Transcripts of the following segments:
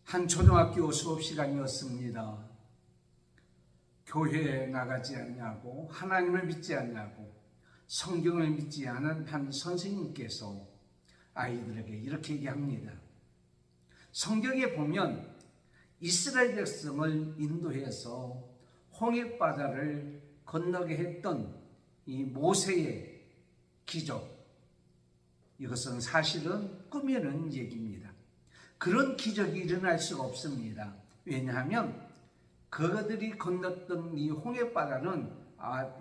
한 초등학교 수업 시간이었습니다. 교회에 나가지 않냐고, 하나님을 믿지 않냐고, 성경을 믿지 않은 한 선생님께서 아이들에게 이렇게 얘기합니다. 성경에 보면 이스라엘 백성을 인도해서 홍해바다를 건너게 했던 이 모세의 기적, 이것은 사실은 꾸미는 얘기입니다. 그런 기적이 일어날 수가 없습니다. 왜냐하면 그들이 건넜던 이 홍해바다는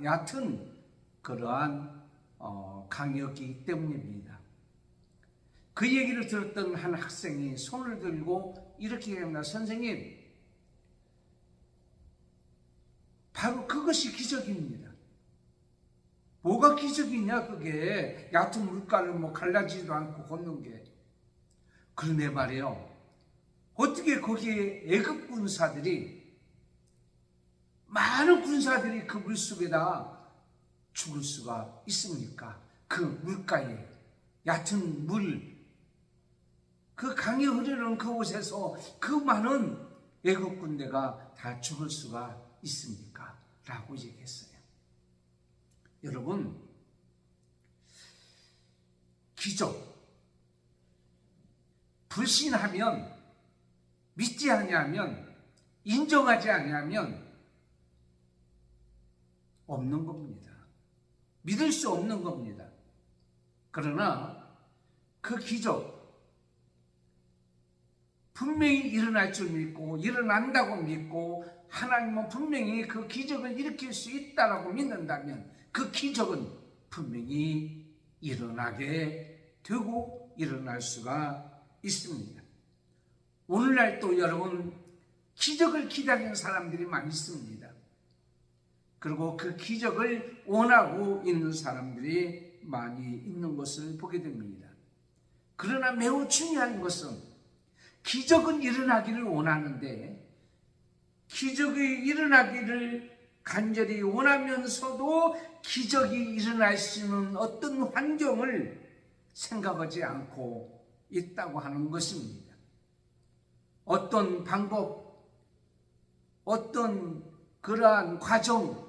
얕은 그러한 강이었기 때문입니다. 그 얘기를 들었던 한 학생이 손을 들고 이렇게 얘기합니다. 선생님, 바로 그것이 기적입니다. 뭐가 기적이냐, 그게 얕은 물가를 갈라지지도 않고 걷는 게. 그런데 말이에요, 어떻게 거기에 애굽 군사들이, 많은 군사들이 그 물속에다 죽을 수가 있습니까? 그 물가에 얕은 물, 그 강이 흐르는 그곳에서 그 많은 애굽 군대가 다 죽을 수가 있습니까? 라고 얘기했어요. 여러분, 기적, 불신하면, 믿지 않으면, 인정하지 않으면 없는 겁니다. 믿을 수 없는 겁니다. 그러나 그 기적, 분명히 일어날 줄 믿고 일어난다고 믿고 하나님은 분명히 그 기적을 일으킬 수 있다고 믿는다면 그 기적은 분명히 일어나게 되고 일어날 수가 있습니다. 오늘날 또 여러분, 기적을 기다리는 사람들이 많이 있습니다. 그리고 그 기적을 원하고 있는 사람들이 많이 있는 것을 보게 됩니다. 그러나 매우 중요한 것은 기적은 일어나기를 원하는데 기적이 일어나기를 간절히 원하면서도 기적이 일어날 수 있는 어떤 환경을 생각하지 않고 있다고 하는 것입니다. 어떤 방법, 어떤 그러한 과정,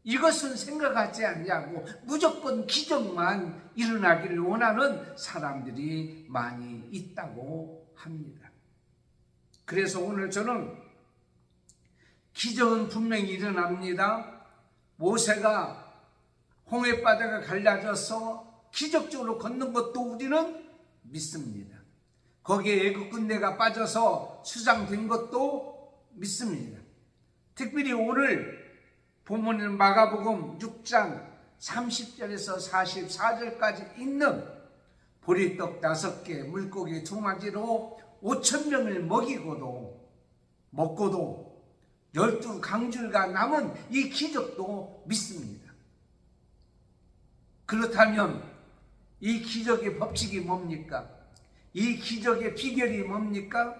이것은 생각하지 않냐고 무조건 기적만 일어나기를 원하는 사람들이 많이 있다고 합니다. 그래서 오늘 저는 기적은 분명히 일어납니다. 모세가 홍해바다가 갈라져서 기적적으로 걷는 것도 우리는 믿습니다. 거기에 애굽 군대가 빠져서 수장된 것도 믿습니다. 특별히 오늘 본문인 마가복음 6장 30절에서 44절까지 있는 보리떡 5개, 물고기 2마리로 5,000명을 먹고도 12강줄가 남은 이 기적도 믿습니다. 그렇다면 이 기적의 법칙이 뭡니까? 이 기적의 비결이 뭡니까?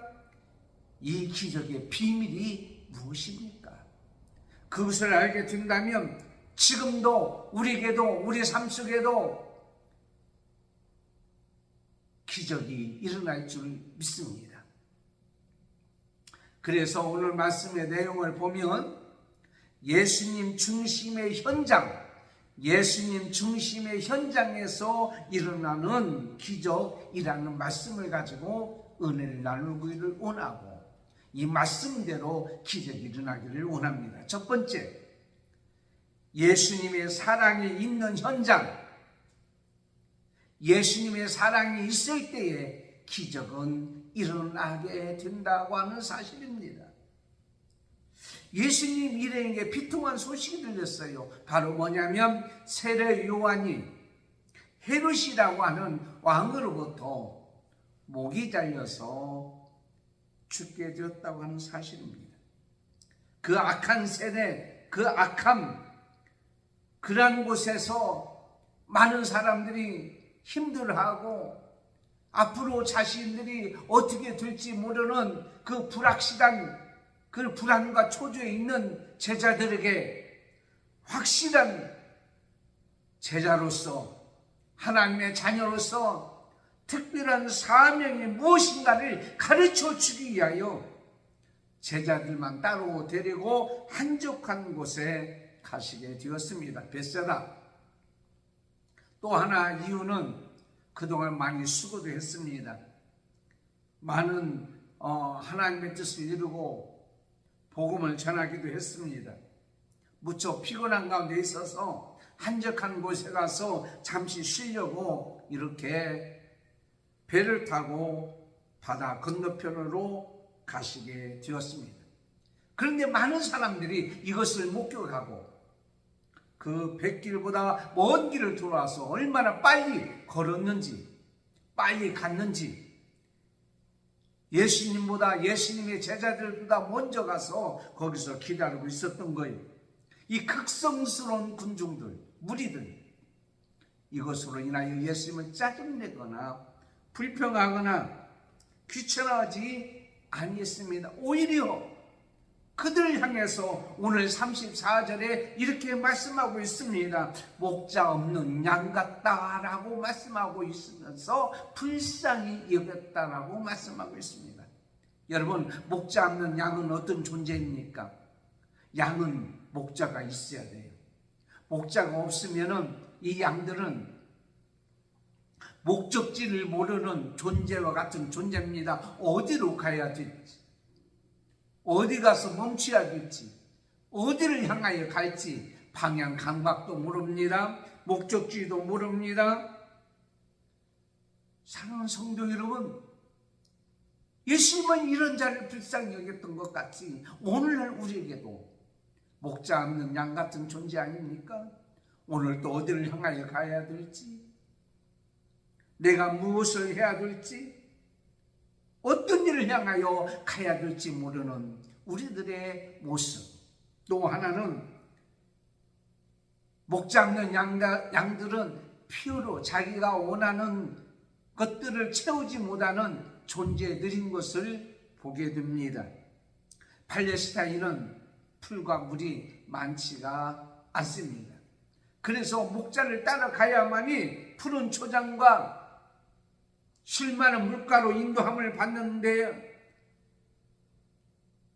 이 기적의 비밀이 무엇입니까? 그것을 알게 된다면 지금도 우리에게도 우리 삶 속에도 기적이 일어날 줄 믿습니다. 그래서 오늘 말씀의 내용을 보면 예수님 중심의 현장에서 일어나는 기적이라는 말씀을 가지고 은혜를 나누기를 원하고 이 말씀대로 기적이 일어나기를 원합니다. 첫 번째, 예수님의 사랑이 있는 현장, 예수님의 사랑이 있을 때에 기적은 일어나게 된다고 하는 사실입니다. 예수님 일행에게 비통한 소식이 들렸어요. 바로 뭐냐면 세례 요한이 헤롯이라고 하는 왕으로부터 목이 잘려서 죽게 되었다고 하는 사실입니다. 그 악한 세대, 그 악함, 그러한 곳에서 많은 사람들이 힘들어하고 앞으로 자신들이 어떻게 될지 모르는 그 불확실한 그 불안과 초조에 있는 제자들에게 확실한 제자로서 하나님의 자녀로서 특별한 사명이 무엇인가를 가르쳐 주기 위하여 제자들만 따로 데리고 한적한 곳에 가시게 되었습니다. 벳세다. 또 하나 이유는 그동안 많이 수고도 했습니다. 많은 하나님의 뜻을 이루고 복음을 전하기도 했습니다. 무척 피곤한 가운데 있어서 한적한 곳에 가서 잠시 쉬려고 이렇게 배를 타고 바다 건너편으로 가시게 되었습니다. 그런데 많은 사람들이 이것을 목격하고 그 뱃길보다 먼 길을 돌아와서 얼마나 빨리 걸었는지, 빨리 갔는지, 예수님보다, 예수님의 제자들보다 먼저 가서 거기서 기다리고 있었던 거예요. 이 극성스러운 군중들, 무리들, 이것으로 인하여 예수님은 짜증내거나 불평하거나 귀찮아하지 아니했습니다. 오히려 그들을 향해서 오늘 34절에 이렇게 말씀하고 있습니다. 목자 없는 양 같다라고 말씀하고 있으면서 불쌍히 여겼다라고 말씀하고 있습니다. 여러분, 목자 없는 양은 어떤 존재입니까? 양은 목자가 있어야 돼요. 목자가 없으면은 이 양들은 목적지를 모르는 존재와 같은 존재입니다. 어디로 가야 될지, 어디 가서 멈춰야 될지, 어디를 향하여 갈지 방향 감각도 모릅니다. 목적지도 모릅니다. 사랑하는 성도 여러분, 예수님은 이런 자를 불쌍히 여겼던 것 같이 오늘날 우리에게도 목자 없는 양 같은 존재 아닙니까? 오늘 또 어디를 향하여 가야 될지, 내가 무엇을 해야 될지, 어떤 일을 향하여 가야 될지 모르는 우리들의 모습. 또 하나는 목자 없는 양들은 피로 자기가 원하는 것들을 채우지 못하는 존재들인 것을 보게 됩니다. 팔레스타인은 풀과 물이 많지가 않습니다. 그래서 목자를 따라가야만이 푸른 초장과 쉴 많은 물가로 인도함을 받는데,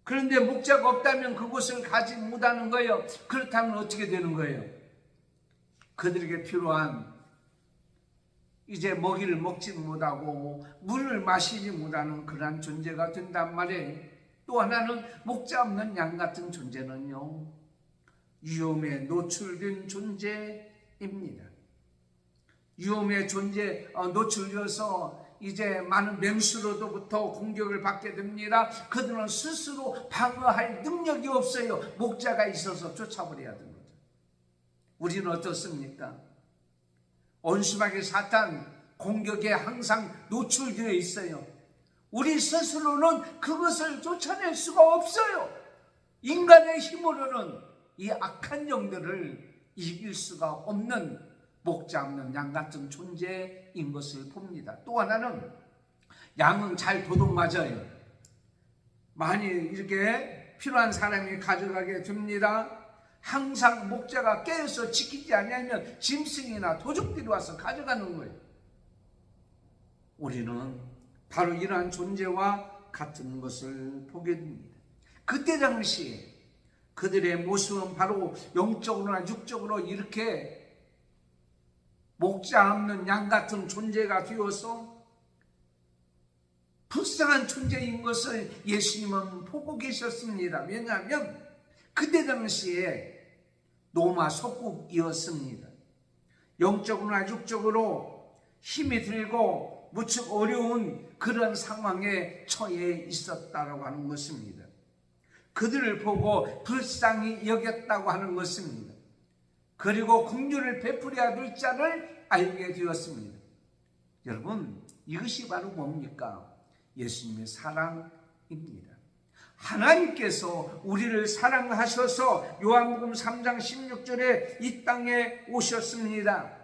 그런데 목자가 없다면 그곳을 가지 못하는 거예요. 그렇다면 어떻게 되는 거예요? 그들에게 필요한 이제 먹이를 먹지 못하고 물을 마시지 못하는 그러한 존재가 된단 말이에요. 또 하나는 목자 없는 양 같은 존재는요, 위험에 노출된 존재입니다. 위험에 노출되어서 이제 많은 맹수로부터 공격을 받게 됩니다. 그들은 스스로 방어할 능력이 없어요. 목자가 있어서 쫓아버려야 됩니다. 우리는 어떻습니까? 온수막의 사탄 공격에 항상 노출되어 있어요. 우리 스스로는 그것을 쫓아낼 수가 없어요. 인간의 힘으로는 이 악한 영들을 이길 수가 없는 목자 없는 양 같은 존재인 것을 봅니다. 또 하나는 양은 잘 도둑맞아요. 많이 이렇게 필요한 사람이 가져가게 됩니다. 항상 목자가 깨어서 지키지 않으면 짐승이나 도둑들이 와서 가져가는 거예요. 우리는 바로 이러한 존재와 같은 것을 보게 됩니다. 그때 당시에 그들의 모습은 바로 영적으로나 육적으로 이렇게 목자 없는 양 같은 존재가 되어서 불쌍한 존재인 것을 예수님은 보고 계셨습니다. 왜냐하면 그때 당시에 로마 속국이었습니다. 영적으로나 육적으로 힘이 들고 무척 어려운 그런 상황에 처해 있었다고 하는 것입니다. 그들을 보고 불쌍히 여겼다고 하는 것입니다. 그리고 긍휼을 베풀어야 될 자를 알게 되었습니다. 여러분, 이것이 바로 뭡니까? 예수님의 사랑입니다. 하나님께서 우리를 사랑하셔서 요한복음 3장 16절에 이 땅에 오셨습니다.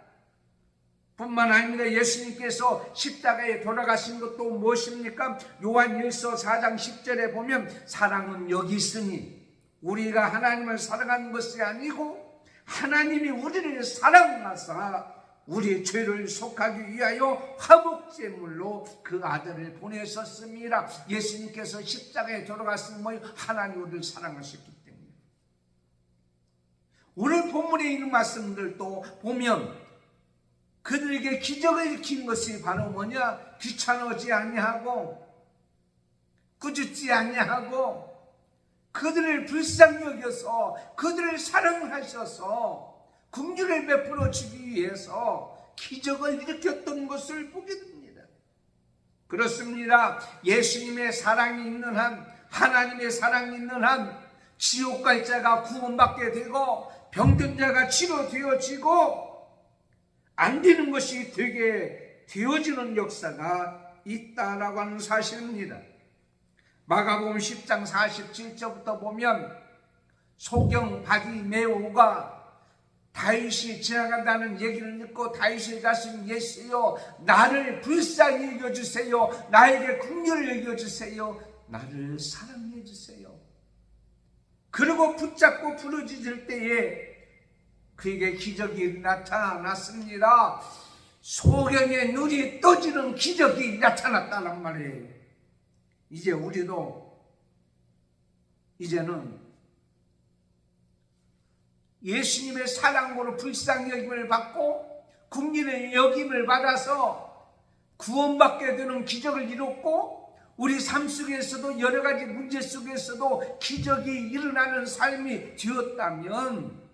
뿐만 아닙니다. 예수님께서 십자가에 돌아가신 것도 무엇입니까? 요한일서 4장 10절에 보면 사랑은 여기 있으니 우리가 하나님을 사랑하는 것이 아니고 하나님이 우리를 사랑하사 우리의 죄를 속하기 위하여 화목제물로 그 아들을 보내셨습니다. 예수님께서 십자가에 돌아갔으면 뭐예요? 하나님 우리를 사랑하셨기 때문에. 오늘 본문에 있는 말씀들도 보면 그들에게 기적을 일으킨 것이 바로 뭐냐? 귀찮아지 아니하고 꾸짖지 아니하고 그들을 불쌍히 여겨서 그들을 사랑하셔서 긍휼을 베풀어 주기 위해서 기적을 일으켰던 것을 보게 됩니다. 그렇습니다. 예수님의 사랑이 있는 한, 하나님의 사랑이 있는 한 지옥 갈 자가 구원받게 되고 병든 자가 치료되어지고 안 되는 것이 되게 되어지는 역사가 있다라고 하는 사실입니다. 마가복음 10장 47절부터 보면 소경 바디메오가 다윗이 지나간다는 얘기를 듣고 다윗의 자신 예수여 나를 불쌍히 여겨주세요. 나에게 긍휼을 여겨주세요. 나를 사랑해 주세요. 그리고 붙잡고 부르짖을 때에 그에게 기적이 나타났습니다. 소경의 눈이 떠지는 기적이 나타났다는 말이에요. 이제 우리도 이제는 예수님의 사랑으로 불쌍히 여김을 받고 긍휼의 여김을 받아서 구원받게 되는 기적을 이뤘고 우리 삶 속에서도 여러 가지 문제 속에서도 기적이 일어나는 삶이 되었다면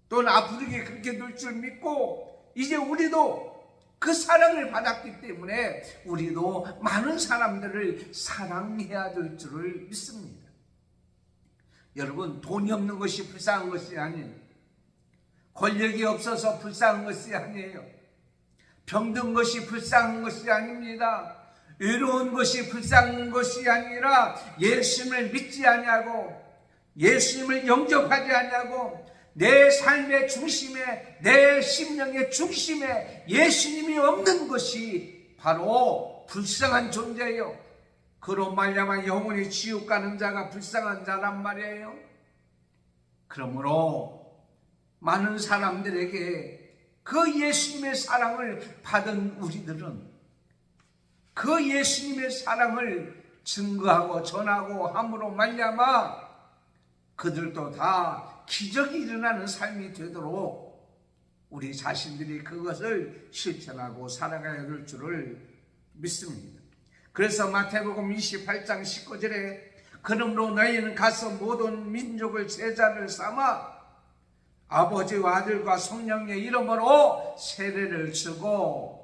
또는 앞으로 그렇게 될 줄 믿고 이제 우리도 그 사랑을 받았기 때문에 우리도 많은 사람들을 사랑해야 될 줄을 믿습니다. 여러분, 돈이 없는 것이 불쌍한 것이 아니에요. 권력이 없어서 불쌍한 것이 아니에요. 병든 것이 불쌍한 것이 아닙니다. 외로운 것이 불쌍한 것이 아니라 예수님을 믿지 아니하고 예수님을 영접하지 아니하고 내 삶의 중심에 내 심령의 중심에 예수님이 없는 것이 바로 불쌍한 존재예요. 그로 말미암아 영원히 지옥 가는 자가 불쌍한 자란 말이에요. 그러므로 많은 사람들에게 그 예수님의 사랑을 받은 우리들은 그 예수님의 사랑을 증거하고 전하고 함으로 말미암아 그들도 다 기적이 일어나는 삶이 되도록 우리 자신들이 그것을 실천하고 살아가야 될 줄을 믿습니다. 그래서 마태복음 28장 19절에 그러므로 너희는 가서 모든 민족을 제자를 삼아 아버지와 아들과 성령의 이름으로 세례를 주고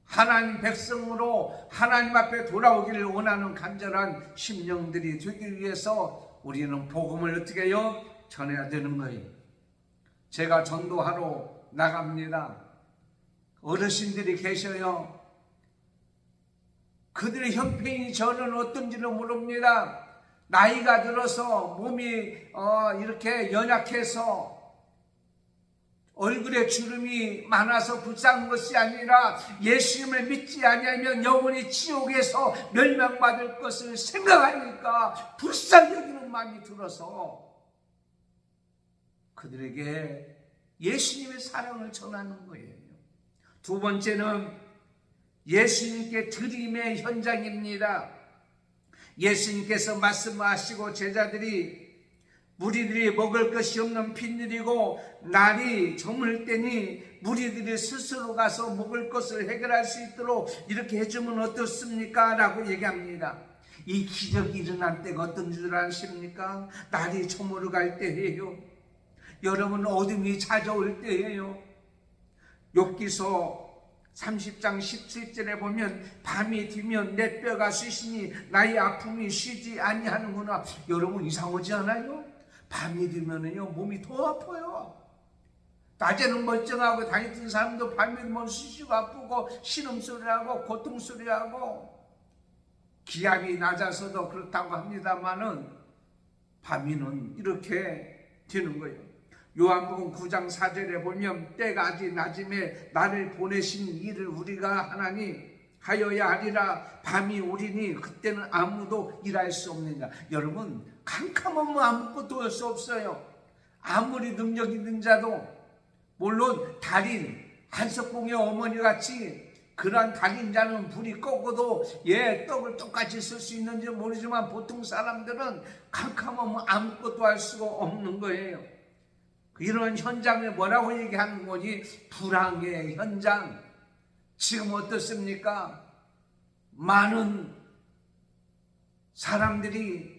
하나님 백성으로 하나님 앞에 돌아오기를 원하는 간절한 심령들이 되기 위해서 우리는 복음을 어떻게 해요? 전해야 되는 거예요. 제가 전도하러 나갑니다. 어르신들이 계셔요. 그들의 형편이 저는 어떤지는 모릅니다. 나이가 들어서 몸이 이렇게 연약해서 얼굴에 주름이 많아서 불쌍한 것이 아니라 예수님을 믿지 아니하면 영원히 지옥에서 멸망받을 것을 생각하니까 불쌍히 여기는 마음이 들어서 그들에게 예수님의 사랑을 전하는 거예요. 두 번째는 예수님께 드림의 현장입니다. 예수님께서 말씀하시고 무리들이 먹을 것이 없는 빈들이고 날이 저물 때니 무리들이 스스로 가서 먹을 것을 해결할 수 있도록 이렇게 해주면 어떻습니까? 라고 얘기합니다. 이 기적이 일어날 때가 어떤 줄 아십니까? 날이 저물어 갈 때예요. 여러분, 어둠이 찾아올 때예요. 욥기서 30장 17절에 보면 밤이 되면 내 뼈가 쉬시니 나의 아픔이 쉬지 아니하는구나. 여러분, 이상하지 않아요? 밤이 되면은요 몸이 더 아파요. 낮에는 멀쩡하고 다니던 사람도 밤이 되면 쉬시고 아프고 신음소리하고 고통소리하고 기압이 낮아서도 그렇다고 합니다만은 밤이는 이렇게 되는 거예요. 요한복음 9장 4절에 보면 때가 아직 낮음에 나를 보내신 일을 우리가 하여야 하리라. 밤이 오리니 그때는 아무도 일할 수 없느니라. 여러분, 캄캄하면 아무것도 할 수 없어요. 아무리 능력 있는 자도 물론 달인 한석봉의 어머니 같이 그러한 달인자는 불이 꺾어도 떡을 똑같이 쓸 수 있는지 모르지만 보통 사람들은 캄캄하면 아무것도 할 수가 없는 거예요. 이런 현장에 뭐라고 얘기하는 거지? 불황의 현장. 지금 어떻습니까? 많은 사람들이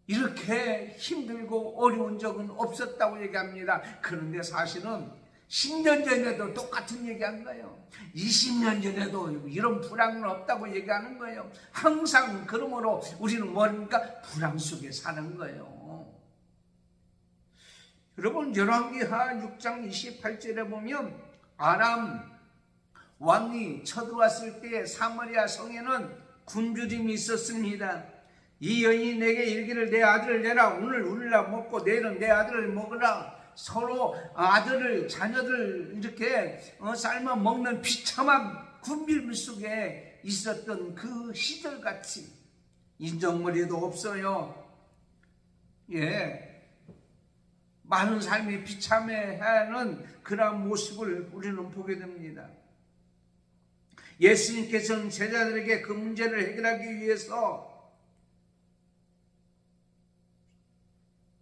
이렇게 힘들고 어려운 적은 없었다고 얘기합니다. 그런데 사실은 10년 전에도 똑같은 얘기한 거예요. 20년 전에도 이런 불황은 없다고 얘기하는 거예요. 항상 그러므로 우리는 뭐니까 불황 속에 사는 거예요. 여러분 열왕기하 6장 28절에 보면 아람 왕이 쳐들어왔을 때 사마리아 성에는 굶주림이 있었습니다. 이 여인이 내게 이르기를 내 아들을 내라. 오늘 우리라 먹고 내일은 내 아들을 먹으라. 서로 아들을 자녀들 이렇게 삶아 먹는 비참한 굶주림 속에 있었던 그 시절같이 인정머리도 없어요. 많은 삶이 비참해하는 그런 모습을 우리는 보게 됩니다. 예수님께서는 제자들에게 그 문제를 해결하기 위해서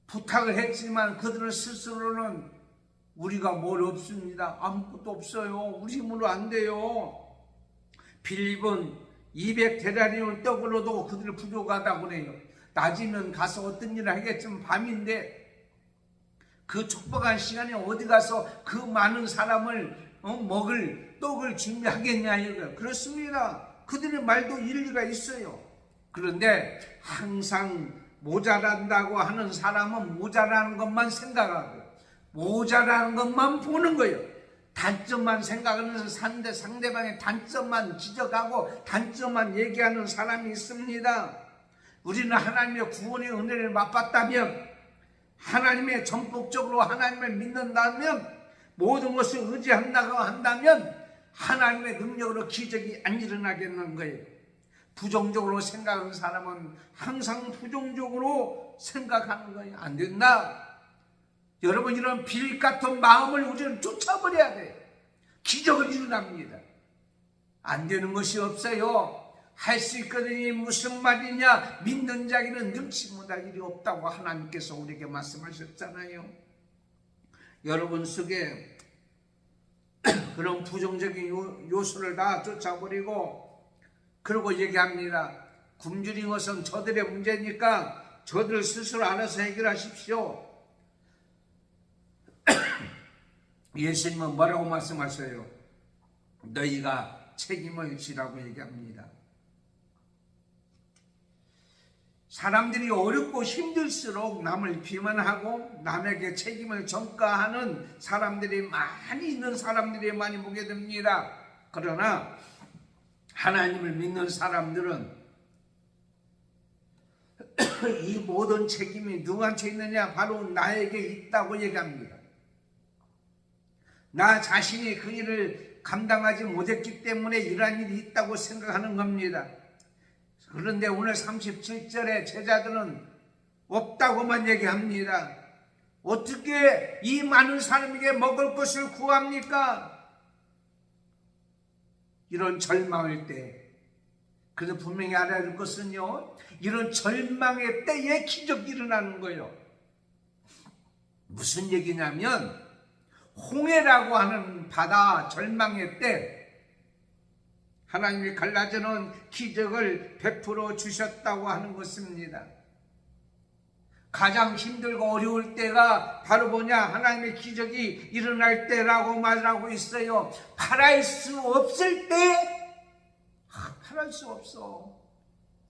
부탁을 했지만 그들은 스스로는 우리가 뭘 없습니다. 아무것도 없어요. 우리 힘으로 안 돼요. 빌립은 200데나리온 떡으로도 그들을 부족하다고 그래요. 낮이면 가서 어떤 일을 하겠지만 밤인데 그 촉박한 시간에 어디 가서 그 많은 사람을 먹을 떡을 준비하겠냐 이거. 그렇습니다. 그들의 말도 일리가 있어요. 그런데 항상 모자란다고 하는 사람은 모자라는 것만 생각하고 모자라는 것만 보는 거예요. 단점만 생각하면서 상대방의 단점만 지적하고 단점만 얘기하는 사람이 있습니다. 우리는 하나님의 구원의 은혜를 맛봤다면, 하나님의 전폭적으로 하나님을 믿는다면, 모든 것을 의지한다고 한다면 하나님의 능력으로 기적이 안 일어나겠는 거예요. 부정적으로 생각하는 사람은 항상 부정적으로 생각하는 거예요. 안 된다. 여러분, 이런 빌 같은 마음을 우리는 쫓아버려야 돼요. 기적은 일어납니다. 안 되는 것이 없어요. 할 수 있거든요. 무슨 말이냐? 믿는 자에게는 능치 못할 일이 없다고 하나님께서 우리에게 말씀하셨잖아요. 여러분 속에 그런 부정적인 요소를 다 쫓아버리고, 그러고 얘기합니다. 굶주린 것은 저들의 문제니까 저들 스스로 알아서 해결하십시오. 예수님은 뭐라고 말씀하셔요? 너희가 책임을 지라고 얘기합니다. 사람들이 어렵고 힘들수록 남을 비난하고 남에게 책임을 전가하는 사람들이 많이 있는 사람들이 많이 보게 됩니다. 그러나 하나님을 믿는 사람들은 이 모든 책임이 누구한테 있느냐? 바로 나에게 있다고 얘기합니다. 나 자신이 그 일을 감당하지 못했기 때문에 이러한 일이 있다고 생각하는 겁니다. 그런데 오늘 37절에 제자들은 없다고만 얘기합니다. 어떻게 이 많은 사람에게 먹을 것을 구합니까? 이런 절망일 때, 그래서 분명히 알아야 될 것은요, 이런 절망의 때에 기적이 일어나는 거예요. 무슨 얘기냐면, 홍해라고 하는 바다 절망의 때 하나님이 갈라져는 기적을 베풀어 주셨다고 하는 것입니다. 가장 힘들고 어려울 때가 바로 뭐냐? 하나님의 기적이 일어날 때라고 말하고 있어요. 바랄 수 없을 때, 바랄 수 없어.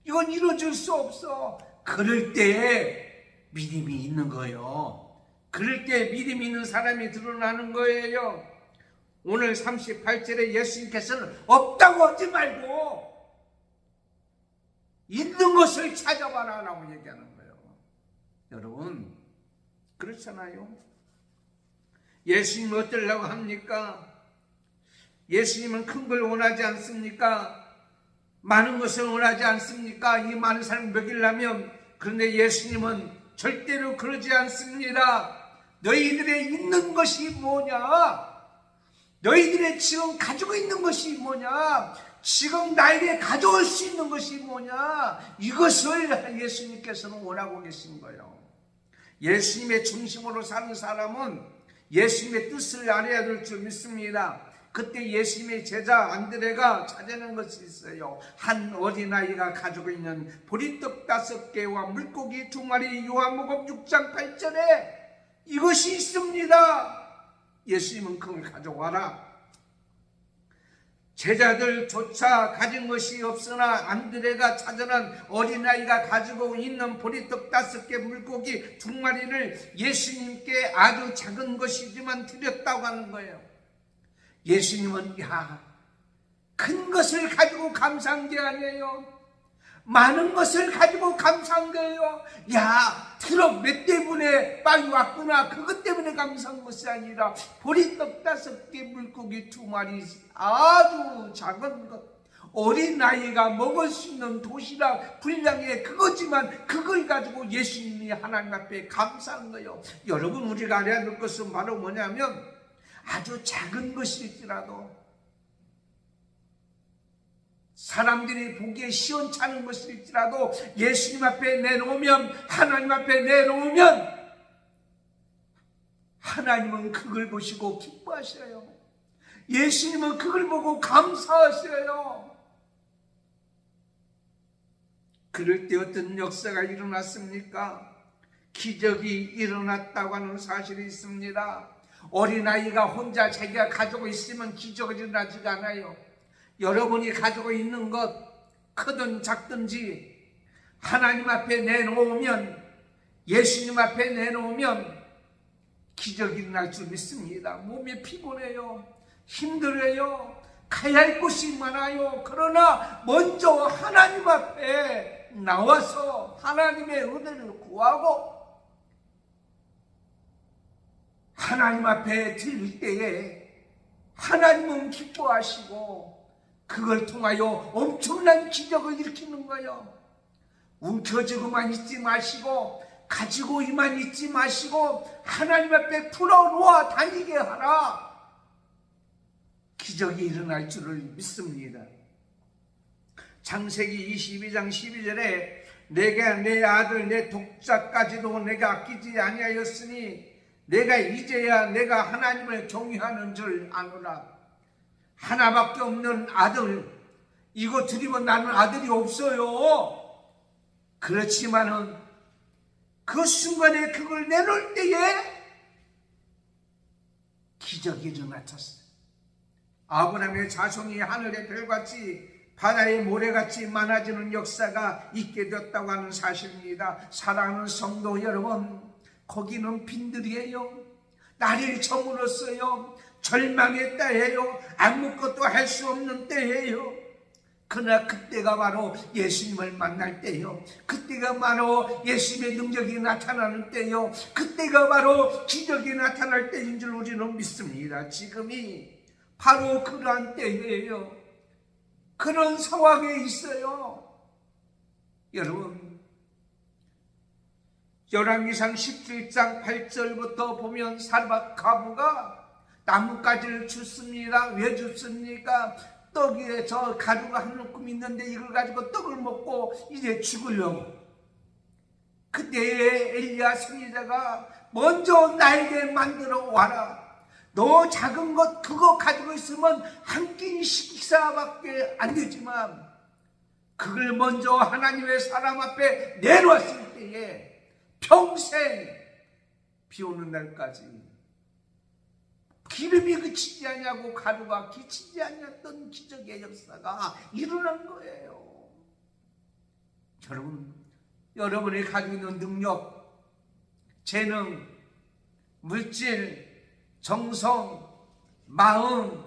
이건 이루어질 수 없어. 그럴 때에 믿음이 있는 거예요. 그럴 때 믿음이 있는 사람이 드러나는 거예요. 오늘 38절에 예수님께서는 없다고 하지 말고 있는 것을 찾아봐라 라고 얘기하는 거예요. 여러분, 그렇잖아요. 예수님은 어쩌려고 합니까? 예수님은 큰 걸 원하지 않습니까? 많은 것을 원하지 않습니까? 이 많은 사람을 먹이려면. 그런데 예수님은 절대로 그러지 않습니다. 너희들의 있는 것이 뭐냐? 너희들의 지금 가지고 있는 것이 뭐냐? 지금 나에게 가져올 수 있는 것이 뭐냐? 이것을 예수님께서는 원하고 계신 거예요. 예수님의 중심으로 사는 사람은 예수님의 뜻을 알아야 될 줄 믿습니다. 그때 예수님의 제자 안드레가 찾아낸 것이 있어요. 한 어린아이가 가지고 있는 보리떡 5개와 물고기 2마리, 요한복음 6장 8절에 이것이 있습니다. 예수님은 그걸 가져와라. 제자들조차 가진 것이 없으나 안드레가 찾아낸 어린아이가 가지고 있는 보리떡 5개, 물고기 2마리를 예수님께 아주 작은 것이지만 드렸다고 하는 거예요. 예수님은 큰 것을 가지고 감사한 게 아니에요. 많은 것을 가지고 감사한 거예요. 트럭 몇 대분에 빵이 왔구나, 그것 때문에 감사한 것이 아니라 보리떡 5개, 물고기 2마리, 아주 작은 것, 어린아이가 먹을 수 있는 도시락 분량의 그거지만 그걸 가지고 예수님이 하나님 앞에 감사한 거예요. 여러분, 우리가 알아야 될 것은 바로 뭐냐면 아주 작은 것일지라도, 사람들이 보기에 시원찮은 것일지라도 예수님 앞에 내놓으면, 하나님 앞에 내놓으면 하나님은 그걸 보시고 기뻐하셔요. 예수님은 그걸 보고 감사하셔요. 그럴 때 어떤 역사가 일어났습니까? 기적이 일어났다고 하는 사실이 있습니다. 어린아이가 혼자 자기가 가지고 있으면 기적이 일어나지가 않아요. 여러분이 가지고 있는 것, 크든 작든지 하나님 앞에 내놓으면, 예수님 앞에 내놓으면 기적이 일어날 줄 믿습니다. 몸이 피곤해요, 힘들어요, 가야 할 곳이 많아요. 그러나 먼저 하나님 앞에 나와서 하나님의 은혜를 구하고 하나님 앞에 드릴 때에 하나님은 기뻐하시고 그걸 통하여 엄청난 기적을 일으키는 거예요. 움켜쥐고만 있지 마시고, 가지고만 있지 마시고 하나님 앞에 풀어놓아 다니게 하라. 기적이 일어날 줄을 믿습니다. 창세기 22장 12절에 내가 내 아들 내 독자까지도 내가 아끼지 아니하였으니 내가 이제야 내가 하나님을 경외하는 줄 아노라. 하나밖에 없는 아들, 이거 드리면 나는 아들이 없어요. 그렇지만은 그 순간에 그걸 내놓을 때에 기적이 일어났었어요. 아브라함의 자손이 하늘의 별같이 바다의 모래같이 많아지는 역사가 있게 되었다고 하는 사실입니다. 사랑하는 성도 여러분, 거기는 빈들이에요. 날이 저물었어요. 절망의 때예요. 아무것도 할 수 없는 때예요. 그러나 그때가 바로 예수님을 만날 때요, 그때가 바로 예수님의 능력이 나타나는 때요, 그때가 바로 기적이 나타날 때인 줄 우리는 믿습니다. 지금이 바로 그러한 때예요. 그런 상황에 있어요. 여러분, 열왕기상 17장 8절부터 보면 사르밧 과부가 나뭇가지를 줍습니다. 왜 줍습니까? 떡 위에 저 가루가 한 움큼 있는데 이걸 가지고 떡을 먹고 이제 죽으려고. 그때에 엘리야 선지자가 먼저 나에게 만들어 와라. 너 작은 것 그거 가지고 있으면 한 끼 식사밖에 안 되지만 그걸 먼저 하나님의 사람 앞에 내놓았을 때에 평생 비 오는 날까지 기름이 그치지 않냐고 가루가 그치지 않았던 기적의 역사가 일어난 거예요. 여러분, 여러분이 가지고 있는 능력, 재능, 물질, 정성, 마음,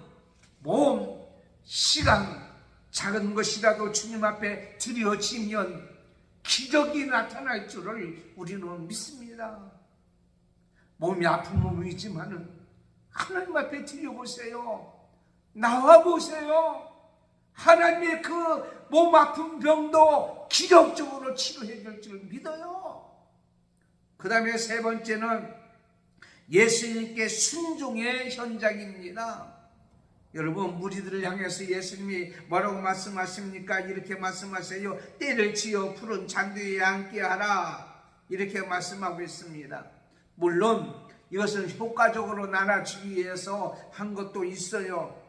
몸, 시간, 작은 것이라도 주님 앞에 드려지면 기적이 나타날 줄을 우리는 믿습니다. 몸이 아픈 몸이지만은 하나님 앞에 드려보세요. 나와보세요. 하나님의 그 몸 아픈 병도 기적적으로 치료해 줄 줄 믿어요. 그 다음에 세 번째는 예수님께 순종의 현장입니다. 여러분, 무리들을 향해서 예수님이 뭐라고 말씀하십니까? 이렇게 말씀하세요. 때를 지어 푸른 잔디 위에 앉게 하라, 이렇게 말씀하고 있습니다. 물론 이것은 효과적으로 나눠주기 위해서 한 것도 있어요.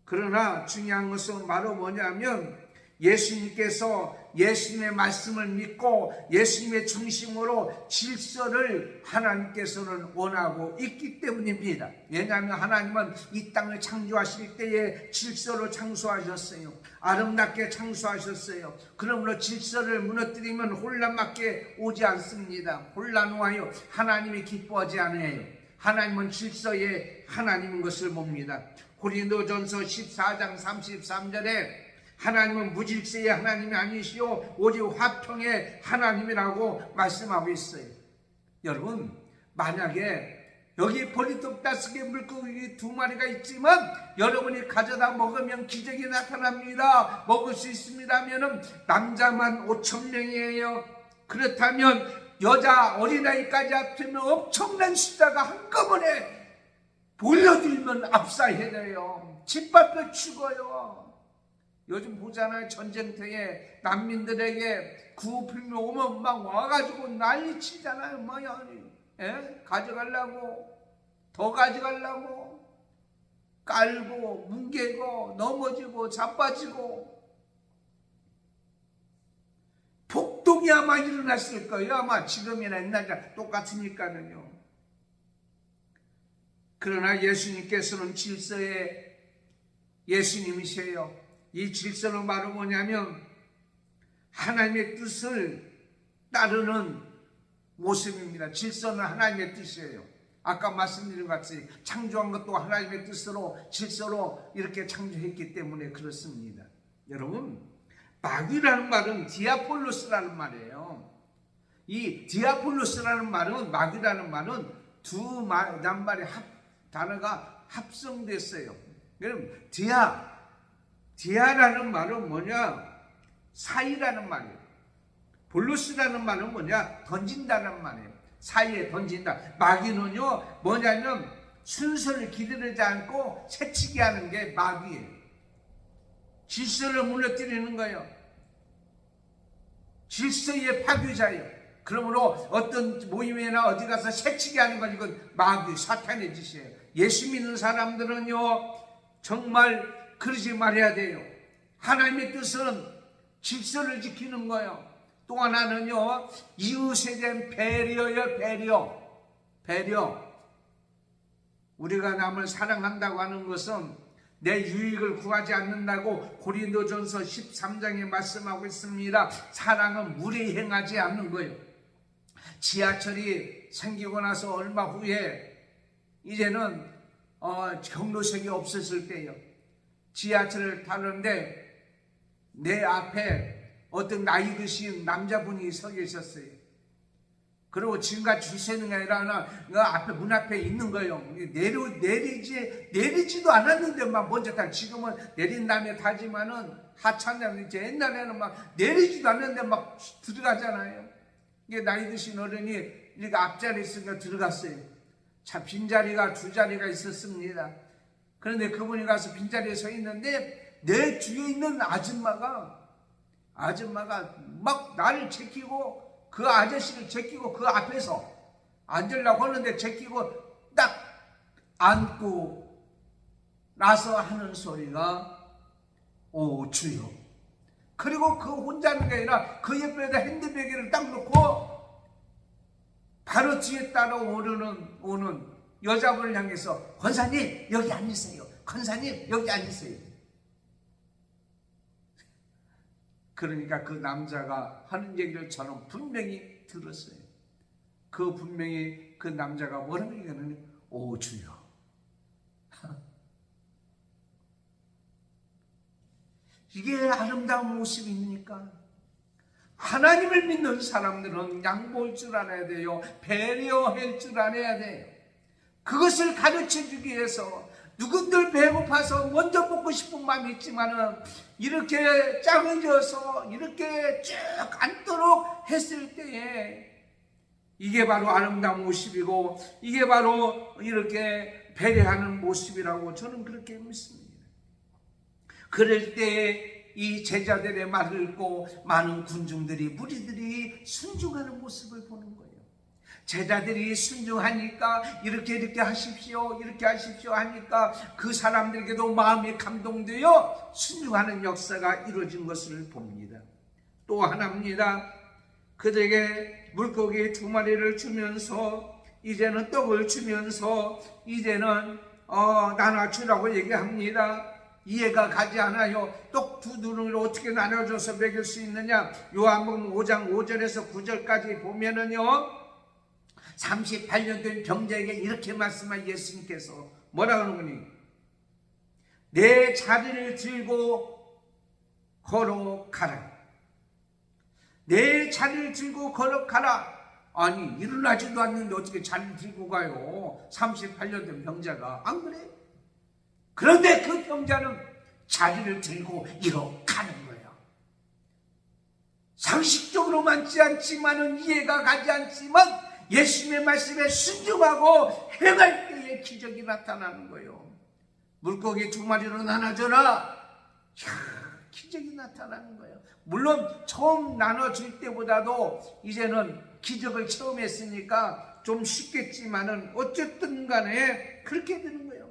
그러나 중요한 것은 바로 뭐냐면, 예수님께서 예수님의 말씀을 믿고 예수님의 중심으로 질서를 하나님께서는 원하고 있기 때문입니다. 왜냐하면 하나님은 이 땅을 창조하실 때에 질서로 창조하셨어요. 아름답게 창조하셨어요. 그러므로 질서를 무너뜨리면 혼란밖에 오지 않습니다. 혼란 오하여 하나님이 기뻐하지 않아요. 하나님은 질서의 하나님인 것을 봅니다. 고린도전서 14장 33절에 하나님은 무질서의 하나님이 아니시오 오직 화평의 하나님이라고 말씀하고 있어요. 여러분, 만약에 여기 보리떡 5개 물고기 2마리가 있지만 여러분이 가져다 먹으면 기적이 나타납니다, 먹을 수 있습니다 하면은 남자만 5,000명이에요. 그렇다면 여자 어린아이까지 합치면 엄청난 숫자가 한꺼번에 몰려들면 압사해져요. 짓밟혀 죽어요. 요즘 보잖아요. 전쟁터에 난민들에게 구호필며 오면 막 와가지고 난리치잖아요. 뭐야, 가져가려고, 더 가져가려고, 깔고, 뭉개고, 넘어지고, 자빠지고. 폭동이 아마 일어났을 거예요. 아마 지금이나 옛날이나 똑같으니까는요. 그러나 예수님께서는 질서의 예수님이세요. 이 질서는 바로 뭐냐면 하나님의 뜻을 따르는 모습입니다. 질서는 하나님의 뜻이에요. 아까 말씀드린 것 같이 창조한 것도 하나님의 뜻으로 질서로 이렇게 창조했기 때문에 그렇습니다. 여러분, 마귀라는 말은 디아폴로스라는 말이에요. 이 디아폴로스라는 말은, 마귀라는 말은 두 낱말의 단어가 합성됐어요. 그럼 디아라는 말은 뭐냐? 사이라는 말이에요. 볼로스라는 말은 뭐냐? 던진다는 말이에요. 사이에 던진다. 마귀는요, 뭐냐면 순서를 기다리지 않고 새치기 하는 게 마귀예요. 질서를 무너뜨리는 거예요. 질서의 파괴자예요. 그러므로 어떤 모임이나 어디 가서 새치기 하는 건 이건 마귀, 사탄의 짓이에요. 예수 믿는 사람들은요, 정말 그러지 말아야 돼요. 하나님의 뜻은 질서를 지키는 거예요. 또 하나는요, 이웃에 대한 배려예요. 배려. 우리가 남을 사랑한다고 하는 것은 내 유익을 구하지 않는다고 고린도전서 13장에 말씀하고 있습니다. 사랑은 무례히 행하지 않는 거예요. 지하철이 생기고 나서 얼마 후에 이제는 경로석이 없었을 때요, 지하철을 타는데 내 앞에 어떤 나이 드신 남자분이 서 계셨어요. 그리고 지금까지 줄 서는 게 아니라 앞에 문 앞에 있는 거예요. 내리지도 않았는데 막 먼저 타. 지금은 내린 다음에 타지만은 하찮냐면 이제 옛날에는 막 내리지도 않는데 막 들어가잖아요. 이게 나이 드신 어른이 이렇게 앞자리에 있으니까 들어갔어요. 자, 빈자리가 2자리가 있었습니다. 그런데 그분이 가서 빈자리에 서 있는데 내 뒤에 있는 아줌마가 막 나를 제끼고 그 아저씨를 제끼고 그 앞에서 앉으려고 하는데 제끼고 딱 앉고 나서 하는 소리가 오 주여. 그리고 그 혼자 하는 게 아니라 그 옆에다 핸드백을 딱 놓고 바로 뒤에 오는 여자분을 향해서 권사님 여기 앉으세요. 권사님 여기 앉으세요. 그러니까 그 남자가 하는 얘기를 저는 분명히 들었어요. 분명히 그 남자가 뭐라고 얘기하느냐, 오 주여. 이게 아름다운 모습입니까? 하나님을 믿는 사람들은 양보할 줄 알아야 돼요. 배려할 줄 알아야 돼요. 그것을 가르쳐주기 위해서 누군들 배고파서 먼저 먹고 싶은 마음이 있지만은 이렇게 짝을 이렇게 쭉 앉도록 했을 때에 이게 바로 아름다운 모습이고 이게 바로 이렇게 배려하는 모습이라고 저는 그렇게 믿습니다. 그럴 때 이 제자들의 말을 듣고 많은 군중들이, 무리들이 순종하는 모습을 보는 거예요. 제자들이 순종하니까 이렇게 하십시오, 이렇게 하십시오 하니까 그 사람들에게도 마음이 감동되어 순종하는 역사가 이루어진 것을 봅니다. 또 하나입니다. 그들에게 물고기 2마리를 주면서 이제는 떡을 주면서 이제는 나눠주라고 얘기합니다. 이해가 가지 않아요. 떡 2두루를 어떻게 나눠줘서 먹일 수 있느냐? 요한복음 5장 5절에서 9절까지 보면은요, 38년 된 병자에게 이렇게 말씀한 예수님께서 뭐라 그러니? 내 자리를 들고 걸어가라. 내 자리를 들고 걸어가라. 아니, 일어나지도 않는데 어떻게 자리를 들고 가요? 38년 된 병자가. 안 그래? 그런데 그 병자는 자리를 들고 일어가는 거예요. 상식적으로 맞지 않지만은, 이해가 가지 않지만 예수님의 말씀에 순종하고 행할 때에 기적이 나타나는 거예요. 물고기 2마리로 나눠줘라. 기적이 나타나는 거예요. 물론 처음 나눠줄 때보다도 이제는 기적을 체험했으니까 좀 쉽겠지만은 어쨌든 간에 그렇게 되는 거예요.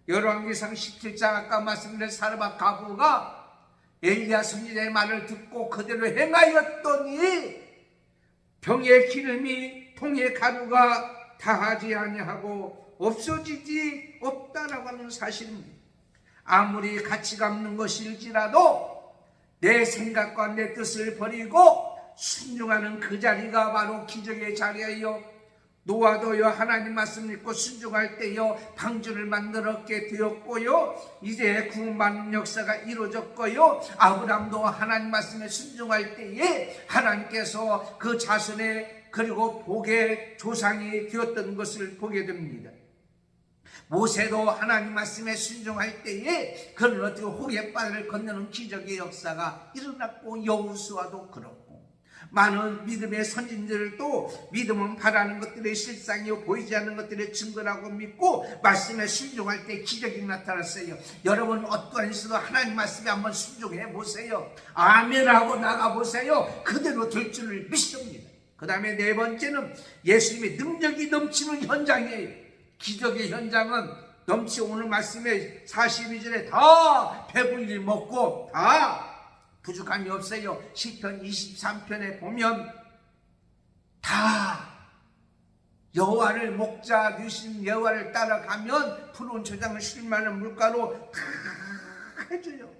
열왕기상 17장 아까 말씀드린 사르밧 과부가 엘리야 선지자의 말을 듣고 그대로 행하였더니 병의 기름이 통의 가루가 다하지 아니하고 없어지지 없다라고 하는 사실입니다. 아무리 가치가 없는 것일지라도 내 생각과 내 뜻을 버리고 순종하는 그 자리가 바로 기적의 자리예요. 노아도요, 하나님 말씀 믿고 순종할 때요, 방주를 만들었게 되었고요, 이제 구원받는 역사가 이루어졌고요, 아브람도 하나님 말씀에 순종할 때에 하나님께서 그 자손의 그리고 복의 조상이 되었던 것을 보게 됩니다. 모세도 하나님 말씀에 순종할 때에 그는 어떻게 호갯바다를 건너는 기적의 역사가 일어났고, 여호수아도 그렇고, 많은 믿음의 선진들도 믿음은 바라는 것들의 실상이요 보이지 않는 것들의 증거라고 믿고 말씀에 순종할 때 기적이 나타났어요. 여러분 어떠한 일에서도 하나님 말씀에 한번 순종해 보세요. 아멘하고 나가보세요. 그대로 될 줄을 믿습니다. 그 다음에 4번째는 예수님의 능력이 넘치는 현장이에요. 기적의 현장은 오늘 말씀에 42절에 다 배불리 먹고 다 부족함이 없어요. 시편 23편에 보면 다 여호와를 목자 되신 여호와를 따라가면 푸른 초장을 쉴만한 물가로 다 해줘요.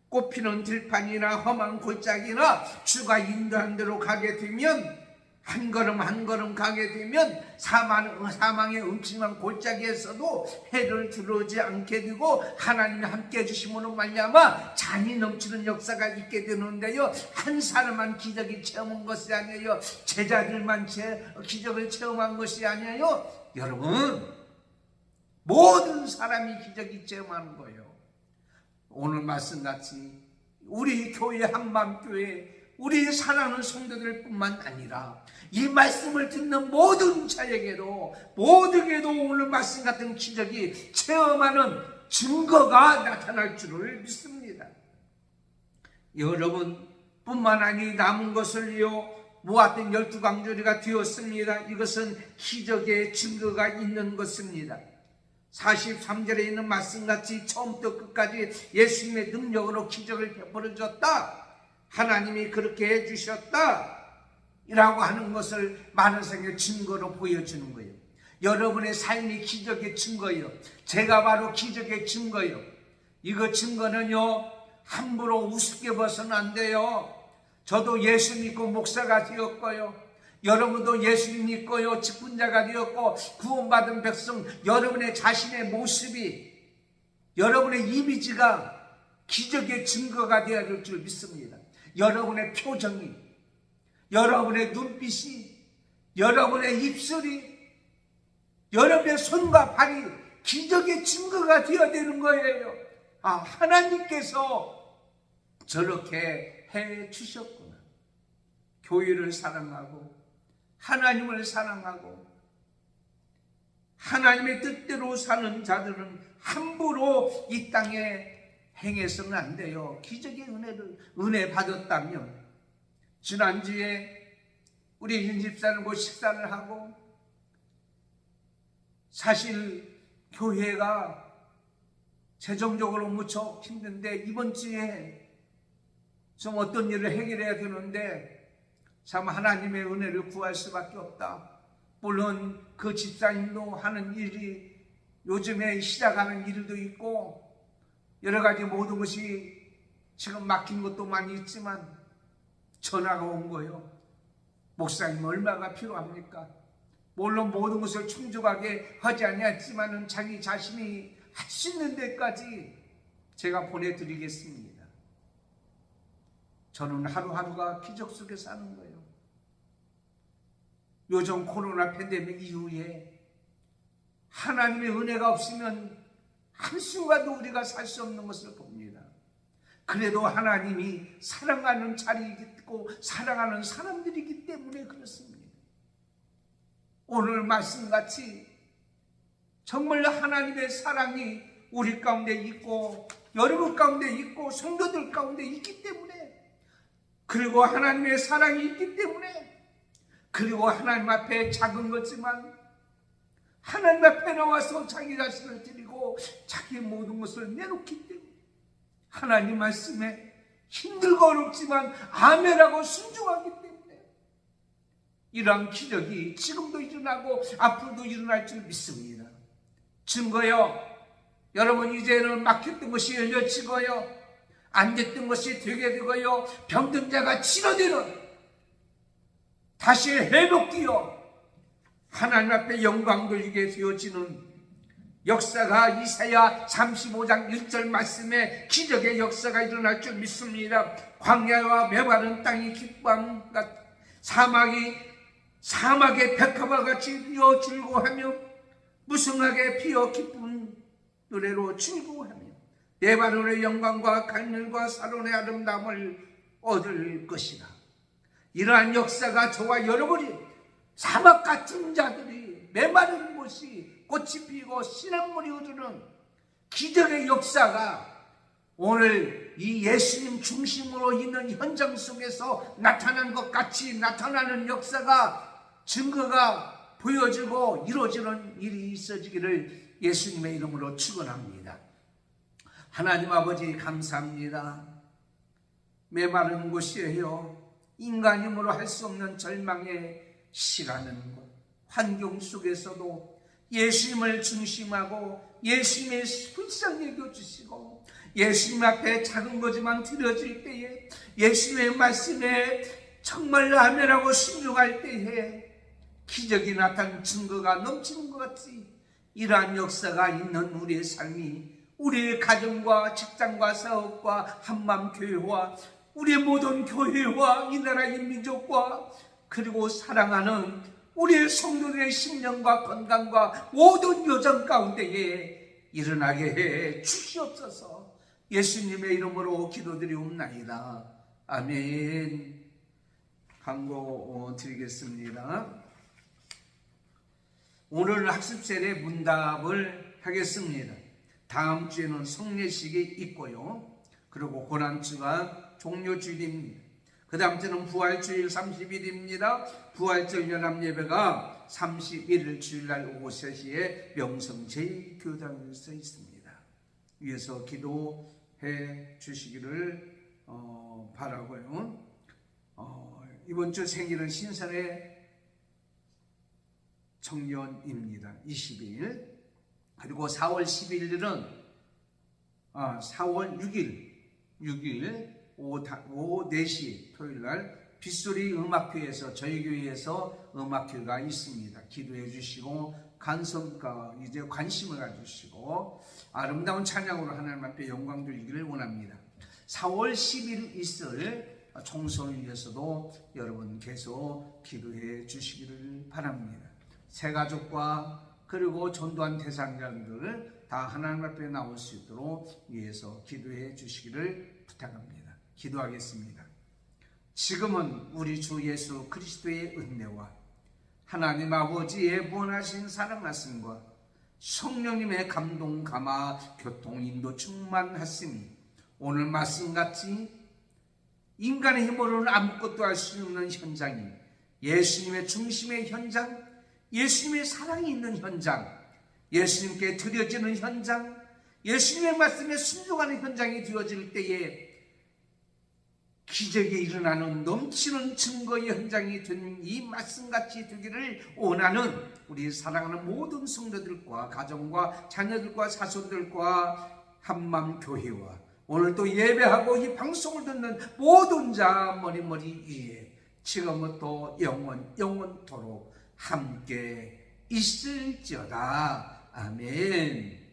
꽃피는 들판이나 험한 골짜기나 주가 인도한 대로 가게 되면, 한 걸음 한 걸음 가게 되면 사망의 음침한 골짜기에서도 해를 들어오지 않게 되고 하나님이 함께 해주심으로 말미암아 잔이 넘치는 역사가 있게 되는데요, 한 사람만 기적이 체험한 것이 아니에요. 제자들만 기적을 체험한 것이 아니에요. 여러분, 모든 사람이 기적이 체험하는 거예요. 오늘 말씀같이 우리 교회 한밤교회 우리 사랑하는 성도들 뿐만 아니라 이 말씀을 듣는 모든 자에게도 모두에게도 오늘 말씀 같은 기적이 체험하는 증거가 나타날 줄을 믿습니다. 여러분 뿐만 아니라 남은 것을요 모았던 12강조리가 되었습니다. 이것은 기적의 증거가 있는 것입니다. 43절에 있는 말씀같이 처음부터 끝까지 예수님의 능력으로 기적을 베풀어 줬다, 하나님이 그렇게 해주셨다 라고 하는 것을 많은 생의 증거로 보여주는 거예요. 여러분의 삶이 기적의 증거예요. 제가 바로 기적의 증거예요. 이거 증거는요 함부로 우습게 봐서는 안 돼요. 저도 예수 믿고 목사가 되었고요, 여러분도 예수 믿고요 직분자가 되었고 구원받은 백성, 여러분의 자신의 모습이, 여러분의 이미지가 기적의 증거가 되어야 될 줄 믿습니다. 여러분의 표정이, 여러분의 눈빛이, 여러분의 입술이, 여러분의 손과 발이 기적의 증거가 되어야 되는 거예요. 아, 하나님께서 저렇게 해 주셨구나. 교회를 사랑하고 하나님을 사랑하고 하나님의 뜻대로 사는 자들은 함부로 이 땅에 행해서는 안 돼요. 기적의 은혜 받았다면, 지난주에 우리 윤 집사님과 식사를 하고, 사실 교회가 재정적으로 무척 힘든데 이번 주에 좀 어떤 일을 해결해야 되는데 참 하나님의 은혜를 구할 수밖에 없다. 물론 그 집사님도 하는 일이 요즘에 시작하는 일도 있고 여러 가지 모든 것이 지금 막힌 것도 많이 있지만 전화가 온 거예요. 목사님 얼마가 필요합니까? 물론 모든 것을 충족하게 하지 아니했지만 자기 자신이 할 수 있는 데까지 제가 보내드리겠습니다. 저는 하루하루가 기적 속에 사는 거예요. 요즘 코로나 팬데믹 이후에 하나님의 은혜가 없으면 한순간도 우리가 살 수 없는 것을 봅니다. 그래도 하나님이 사랑하는 자리이고 사랑하는 사람들이기 때문에 그렇습니다. 오늘 말씀같이 정말 하나님의 사랑이 우리 가운데 있고 여러분 가운데 있고 성도들 가운데 있기 때문에, 그리고 하나님의 사랑이 있기 때문에, 그리고 하나님 앞에 작은 거지만 하나님 앞에 나와서 자기 자신을 드리고 자기의 모든 것을 내놓기 때문에 하나님 말씀에 힘들고 어렵지만 아멘하고 순종하기 때문에 이러한 기적이 지금도 일어나고 앞으로도 일어날 줄 믿습니다. 증거요, 여러분 이제는 막혔던 것이 열려지고요, 안 됐던 것이 되게 되고요, 병든 자가 치료되는 다시 회복되어 하나님 앞에 영광 돌리게 되어지는 역사가 이사야 35장 1절 말씀에 기적의 역사가 일어날 줄 믿습니다. 광야와 메마른 땅이 기뻐함 같, 사막의 백합화 같이 피어 즐거워하며 무성하게 피어 기쁜 노래로 즐거워하며 레바논의 영광과 갈멜과 사론의 아름다움을 얻을 것이라. 이러한 역사가 저와 여러분이 사막 같은 자들이 메마른 곳이 꽃이 피고 신앙물이 흐르는 기적의 역사가 오늘 이 예수님 중심으로 있는 현장 속에서 나타난 것 같이 나타나는 역사가, 증거가 보여지고 이루어지는 일이 있어지기를 예수님의 이름으로 축원합니다. 하나님 아버지 감사합니다. 메마른 곳이에요. 인간임으로 할 수 없는 절망의 시간은 것, 환경 속에서도 예수님을 중심하고 예수님의 불쌍히 여겨주시고 예수님 앞에 작은 거지만 드려질 때에 예수님의 말씀에 정말 아멘하고 순종할 때에 기적이 나타난 증거가 넘치는 것 같이 이러한 역사가 있는 우리의 삶이 우리의 가정과 직장과 사업과 한맘교회와 우리의 모든 교회와 이 나라의 민족과 그리고 사랑하는 우리의 성도들의 심령과 건강과 모든 여정 가운데에 일어나게 해 주시옵소서. 예수님의 이름으로 기도드리옵나이다. 아멘. 광고 드리겠습니다. 오늘 학습셀의 문답을 하겠습니다. 다음 주에는 성례식이 있고요. 그리고 고난주가 종료주일입니다. 그 다음 주는 부활주일 30일입니다. 부활절 연합예배가 31일 주일날 오후 3시에 명성 제1교당에서 있습니다. 위에서 기도해 주시기를 바라고요. 이번 주 생일은 신선의 청년입니다. 22일. 그리고 4월 11일은 4월 6일 오후 4시 토요일날 빗소리 음악회에서 저희 교회에서 음악회가 있습니다. 기도해 주시고 이제 관심을 가주시고 아름다운 찬양으로 하나님 앞에 영광 돌리기를 원합니다. 4월 10일 있을 총선을 위해서도 여러분 계속 기도해 주시기를 바랍니다. 새 가족과 그리고 전도한 대상자들 다 하나님 앞에 나올 수 있도록 위해서 기도해 주시기를 부탁합니다. 기도하겠습니다. 지금은 우리 주 예수 그리스도의 은혜와 하나님 아버지의 무한하신 사랑 말씀과 성령님의 감동 감화 교통 인도 충만하시니 오늘 말씀같이 인간의 힘으로는 아무것도 할 수 없는 현장이 예수님의 중심의 현장, 예수님의 사랑이 있는 현장, 예수님께 드려지는 현장, 예수님의 말씀에 순종하는 현장이 되어질 때에 기적이 일어나는 넘치는 증거의 현장이 된 이 말씀같이 되기를 원하는 우리 사랑하는 모든 성도들과 가정과 자녀들과 사손들과 한맘교회와 오늘 또 예배하고 이 방송을 듣는 모든 자 머리머리 위에 지금부터 영원토록 함께 있을지어다. 아멘.